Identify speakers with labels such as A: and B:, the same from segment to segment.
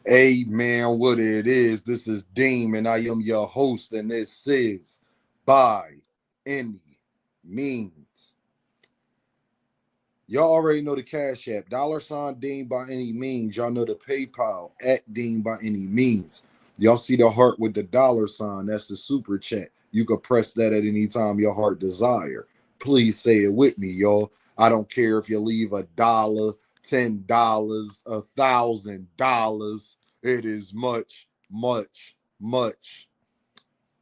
A: Hey man, what it is? This is Deem, and I am your host, and this is By Any Means. Y'all already know the Cash App, $ Deem by any means. Y'all know the PayPal at Deem by any means. Y'all see the heart with the $? That's the super chat. You can press that at any time your heart desire. Please say it with me, y'all. I don't care if you leave $1, $10, $1,000. It is much, much, much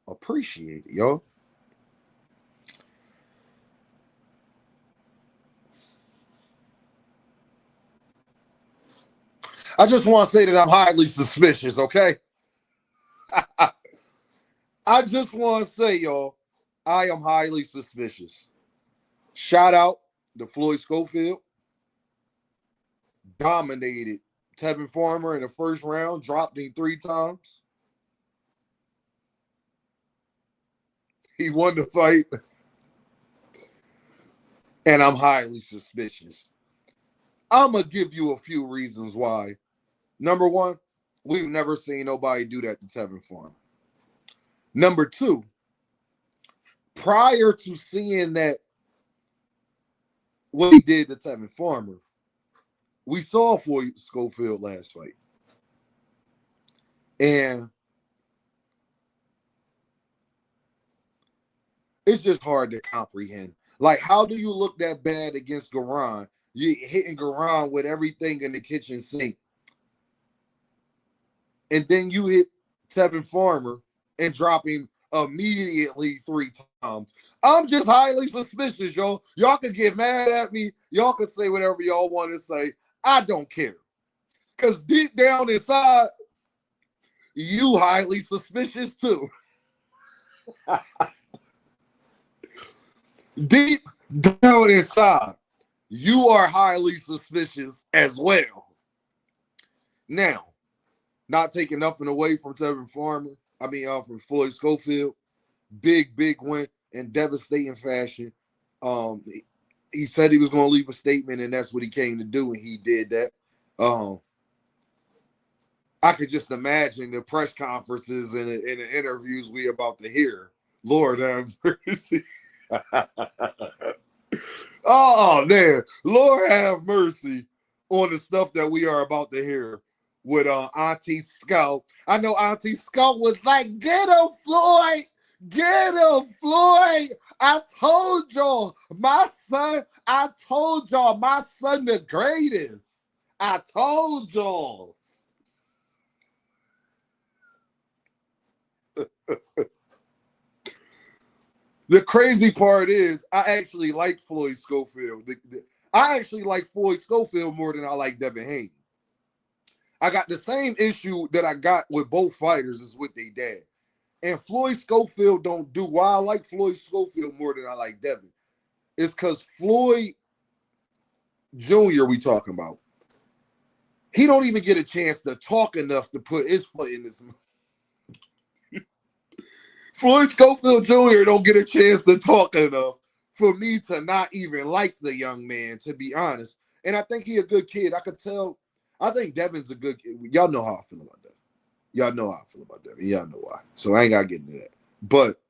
A: appreciated, y'all. I just want to say that I'm highly suspicious, okay? I just want to say, y'all, I am highly suspicious. Shout out to Floyd Schofield. Dominated Tevin Farmer in the first round, dropped him 3 times. He won the fight, and I'm highly suspicious. I'm going to give you a few reasons why. Number one, we've never seen nobody do that to Tevin Farmer. Number two, prior to seeing that, what he did to Tevin Farmer, we saw Floyd Schofield last fight. And it's just hard to comprehend. Like, how do you look that bad against Garan? You hitting Garan with everything in the kitchen sink. And then you hit Tevin Farmer and drop him immediately 3 times. I'm just highly suspicious, y'all. Y'all can get mad at me. Y'all can say whatever y'all want to say. I don't care. Because deep down inside, you highly suspicious too. Deep down inside, you are highly suspicious as well. Now, not taking nothing away from Tevin Farmer. From Floyd Schofield. Big win in devastating fashion. Um, he said he was going to leave a statement, and that's what he came to do, and he did that. I could just imagine the press conferences and the interviews we about to hear. Lord have mercy. Oh man, Lord have mercy on the stuff that we are about to hear with Auntie Scout. I know Auntie Scout was like, "Get him, Floyd! Get him, Floyd! I told y'all, my son. I told y'all, my son the greatest. I told y'all." The crazy part is, I actually like Floyd Schofield. I actually like Floyd Schofield more than I like Devin Haney. I got the same issue that I got with both fighters is with their dad. And Floyd Schofield don't do why I like Floyd Schofield more than I like Devin. It's because Floyd Jr. we talking about. He don't even get a chance to talk enough to put his foot in his mouth. Floyd Schofield Jr. don't get a chance to talk enough for me to not even like the young man, to be honest. And I think he a good kid. I could tell. I think Devin's a good kid. Y'all know how I feel about Devin. Y'all know how I feel about Devin. Y'all know why. So I ain't got to get into that. But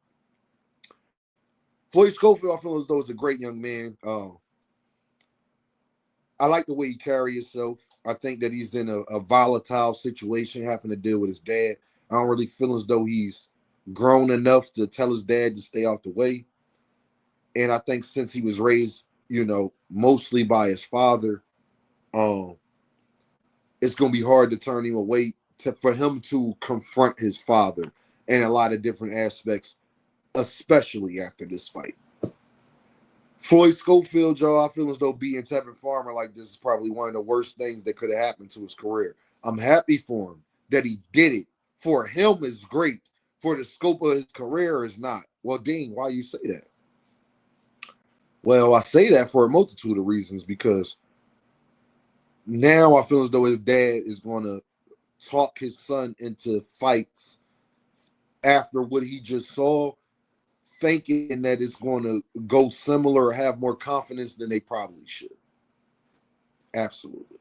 A: Floyd Schofield, I feel as though is a great young man. I like the way he carries himself. I think that he's in a volatile situation having to deal with his dad. I don't really feel as though he's grown enough to tell his dad to stay out the way. And I think since he was raised, mostly by his father, it's going to be hard to turn him away for him to confront his father in a lot of different aspects, especially after this fight. Floyd Schofield, y'all, I feel as though beating Tevin Farmer like this is probably one of the worst things that could have happened to his career. I'm happy for him that he did it. For him, is great. For the scope of his career, is not. Well, Dean, why you say that? Well, I say that for a multitude of reasons, because now I feel as though his dad is going to talk his son into fights after what he just saw, thinking that it's going to go similar or have more confidence than they probably should. Absolutely.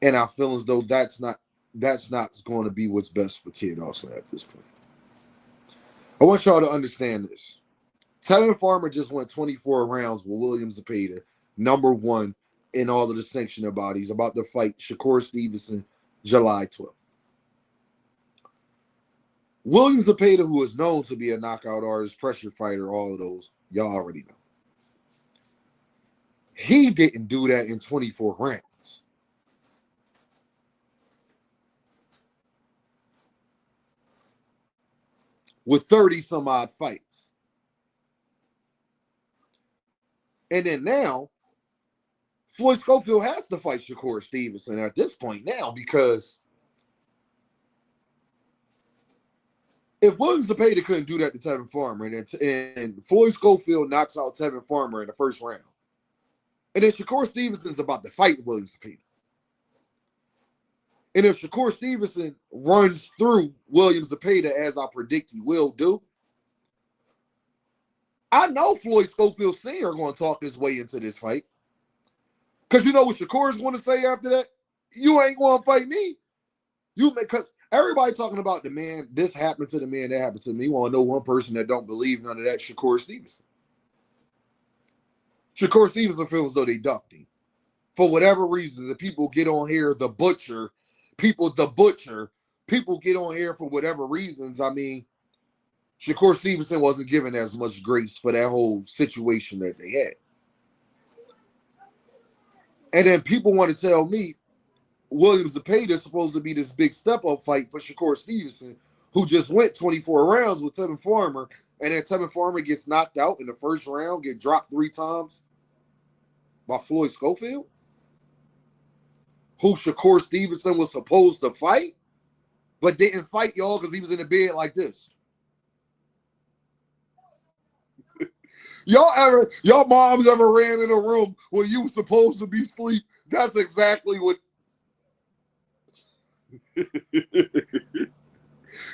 A: And I feel as though that's not that's not going to be what's best for Kid Austin at this point. I want y'all to understand this. Tevin Farmer just went 24 rounds with William Zepeda, #1 in all of the sanctioning bodies, about to fight Shakur Stevenson July 12th. William Zepeda, who is known to be a knockout artist, pressure fighter, all of those, y'all already know. He didn't do that in 24 rounds. With 30 some odd fights. And then now, Floyd Schofield has to fight Shakur Stevenson at this point now, because if William Zepeda couldn't do that to Tevin Farmer, and Floyd Schofield knocks out Tevin Farmer in the first round, and then Shakur Stevenson is about to fight William Zepeda, and if Shakur Stevenson runs through William Zepeda, as I predict he will do, I know Floyd Schofield Sr. going to talk his way into this fight. Because you know what Shakur is going to say after that? You ain't going to fight me. Because everybody talking about the man, this happened to the man, that happened to me. You want to know one person that don't believe none of that? Shakur Stevenson. Shakur Stevenson feels as though they ducked him. For whatever reason, the people get on here, people get on here for whatever reasons. I mean, Shakur Stevenson wasn't given as much grace for that whole situation that they had. And then people want to tell me William Zepeda is supposed to be this big step-up fight for Shakur Stevenson, who just went 24 rounds with Tevin Farmer, and then Tevin Farmer gets knocked out in the first round, get dropped 3 times by Floyd Schofield, who Shakur Stevenson was supposed to fight, but didn't fight, y'all, because he was in the bed like this. Y'all moms ever ran in a room where you were supposed to be asleep? That's exactly what.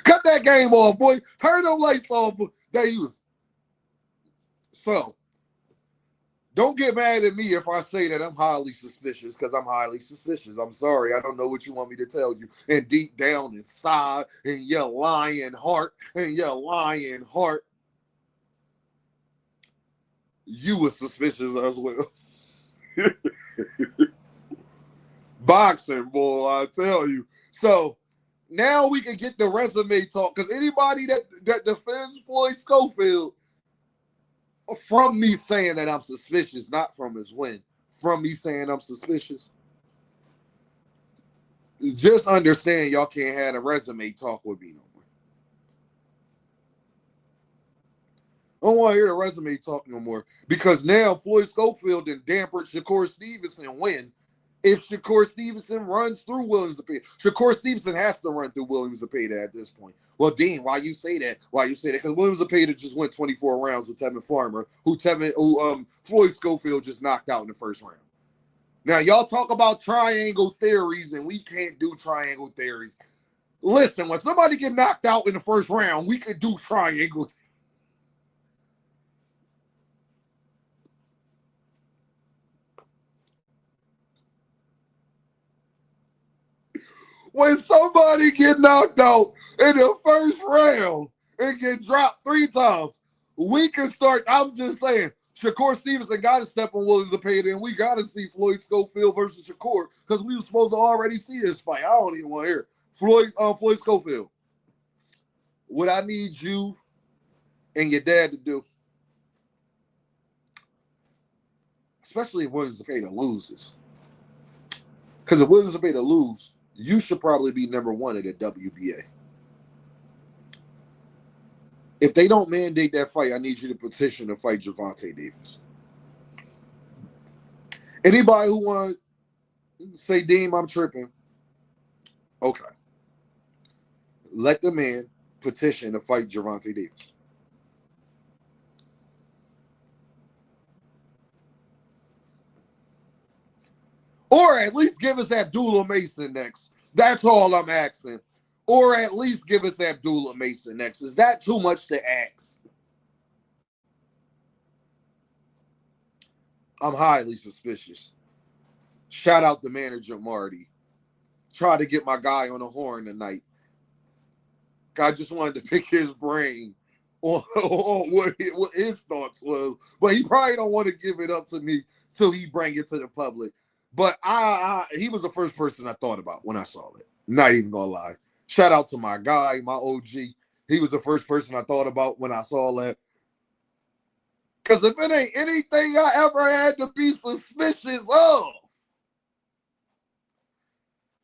A: Cut that game off, boy. Turn them lights off. That he was. So, don't get mad at me if I say that I'm highly suspicious, because I'm highly suspicious. I'm sorry. I don't know what you want me to tell you. And deep down inside, in your lying heart, you were suspicious as well. Boxing, boy, I tell you. So now we can get the resume talk, because anybody that defends Floyd Schofield, from me saying that I'm suspicious, not from his win, from me saying I'm suspicious, just understand y'all can't have a resume talk with me no more. I don't want to hear the resume talk no more, because now Floyd Schofield and dampered Shakur Stevenson win. If Shakur Stevenson runs through William Zepeda, Shakur Stevenson has to run through William Zepeda at this point. Well, Dean, why you say that? Because William Zepeda just went 24 rounds with Tevin Farmer, who Floyd Schofield just knocked out in the first round. Now, y'all talk about triangle theories, and we can't do triangle theories. Listen, when somebody get knocked out in the first round, we can do triangle theories. When somebody get knocked out in the first round and get dropped 3 times, we can start. I'm just saying, Shakur Stevenson got to step on William Zepeda, and we got to see Floyd Schofield versus Shakur, because we were supposed to already see this fight. I don't even want to hear it. Floyd Schofield, what I need you and your dad to do, especially if William Zepeda loses, because if William Zepeda loses, you should probably be #1 at the WBA. If they don't mandate that fight, I need you to petition to fight Gervonta Davis. Anybody who want to say, Deem, I'm tripping, okay. Let the man petition to fight Gervonta Davis. Or at least give us Abdullah Mason next. That's all I'm asking. Or at least give us Abdullah Mason next. Is that too much to ask? I'm highly suspicious. Shout out the manager, Marty. try to get my guy on the horn tonight. I just wanted to pick his brain on what his thoughts was, but he probably don't want to give it up to me till he bring it to the public. But he was the first person I thought about when I saw it. Not even gonna lie. Shout out to my guy, my OG. He was the first person I thought about when I saw that. Because if it ain't anything I ever had to be suspicious of,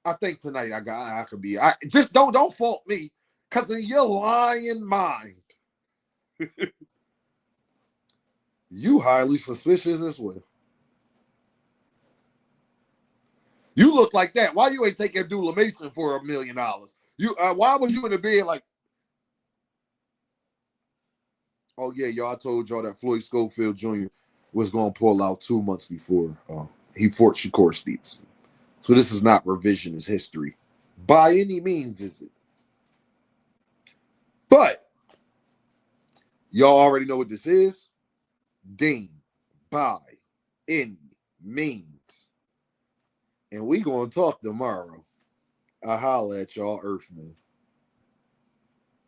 A: I think tonight I could be. I just don't fault me, because in your lying mind, you highly suspicious as well. You look like that. Why you ain't taking Abdullah Mason for $1 million? You why was you in the bed like, oh yeah, y'all, I told y'all that Floyd Schofield Jr. was gonna pull out 2 months before he fought Shakur Stevenson. So this is not revisionist history by any means, is it? But y'all already know what this is. Dean by any means. And we gonna talk tomorrow. I holla at y'all, Earthmen.